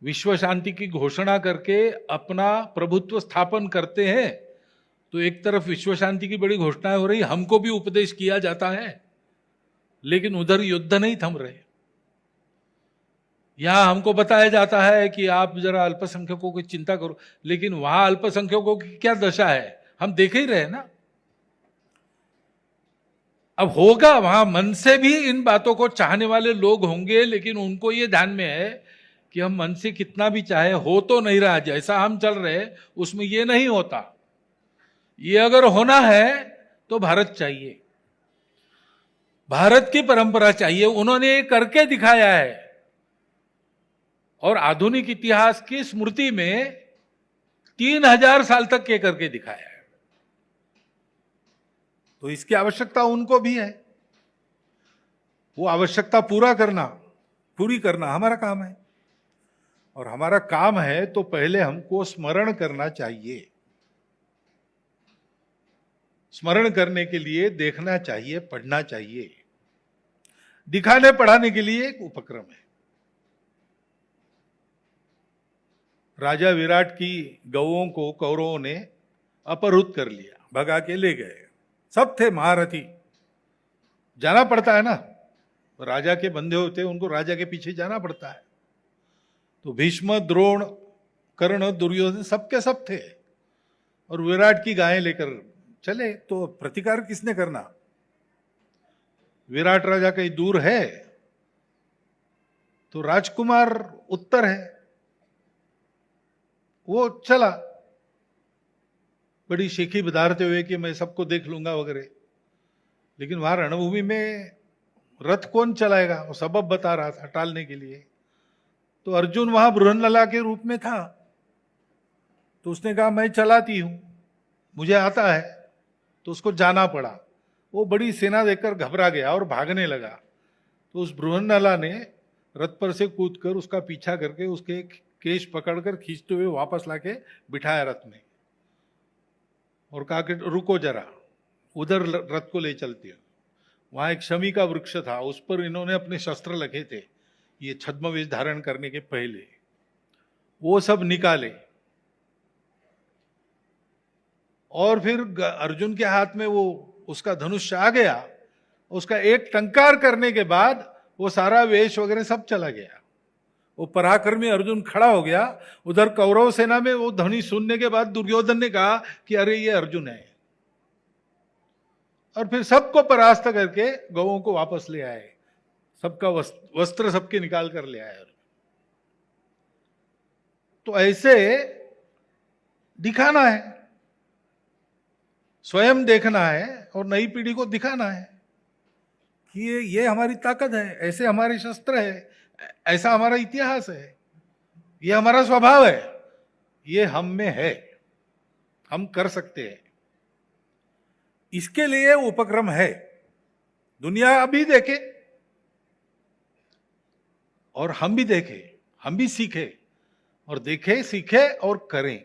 विश्व शांति की घोषणा करके अपना प्रभुत्व स्थापन करते हैं, तो एक तरफ विश्व शांति की बड़ी घोषणाएं हो रही, हमको भी उपदेश किया जाता है, लेकिन उधर युद्ध नहीं थम रहे। यहां हमको बताया जाता है कि आप जरा अल्पसंख्यकों की चिंता करो, लेकिन वहां अल्पसंख्यकों की क्या दशा है हम देख ही रहे ना। अब होगा, वहां मन से भी इन बातों को चाहने वाले लोग होंगे, लेकिन उनको ये ध्यान में है कि हम मन से कितना भी चाहे हो तो नहीं रहा, जैसा हम चल रहे उसमें ये नहीं होता। ये अगर होना है तो भारत चाहिए, भारत की परंपरा चाहिए। उन्होंने ये करके दिखाया है और आधुनिक इतिहास की स्मृति में 3000 साल तक ये करके दिखाया है, तो इसकी आवश्यकता उनको भी है। वो आवश्यकता पूरी करना हमारा काम है, और हमारा काम है तो पहले हमको स्मरण करना चाहिए। स्मरण करने के लिए देखना चाहिए, पढ़ना चाहिए। दिखाने पढ़ाने के लिए एक उपक्रम है। राजा विराट की गौओं को कौरवों ने अपहृत कर लिया, भगा के ले गए। सब थे महारथी, जाना पड़ता है ना, राजा के बंदे होते उनको राजा के पीछे जाना पड़ता है। तो भीष्म, द्रोण, कर्ण, दुर्योधन सबके सब थे, और विराट की गायें लेकर चले। तो प्रतिकार किसने करना? विराट राजा कहीं दूर है तो राजकुमार उत्तर है, वो चला बड़ी शेखी बधारते हुए कि मैं सबको देख लूंगा वगैरह। लेकिन वहां रणभूमि में रथ कौन चलाएगा? वो सबब बता रहा था टालने के लिए। तो अर्जुन वहां बृहन्नला के रूप में था, तो उसने कहा मैं चलाती हूं, मुझे आता है। तो उसको जाना पड़ा। वो बड़ी सेना देखकर घबरा गया और भागने लगा। तो उस बृहन्नला ने रथ पर से कूदकर उसका पीछा करके उसके केश पकड़कर खींचते हुए वापस लाके बिठाया रथ में, और कहा कि रुको जरा, उधर रथ को ले चलती है। वहां एक शमी का वृक्ष था, उस पर इन्होंने अपने शस्त्र लगे थे, ये छद्मवेश धारण करने के पहले। वो सब निकाले, और फिर अर्जुन के हाथ में वो उसका धनुष आ गया। उसका एक टंकार करने के बाद वो सारा वेश वगैरह सब चला गया। वो पराक्रमी अर्जुन खड़ा हो गया। उधर कौरव सेना में वो ध्वनि सुनने के बाद दुर्योधन ने कहा कि अरे ये अर्जुन है, और फिर सबको परास्त करके गौओं को वापस ले आए। सबका वस्त्र सबके निकाल कर ले आए। तो ऐसे दिखाना है, स्वयं देखना है और नई पीढ़ी को दिखाना है कि ये हमारी ताकत है, ऐसे हमारे शस्त्र है, ऐसा हमारा इतिहास है, ये हमारा स्वभाव है, ये हम में है, हम कर सकते हैं। इसके लिए उपक्रम है। दुनिया अभी देखे और हम भी देखें, हम भी सीखें, और देखें, सीखें और करें।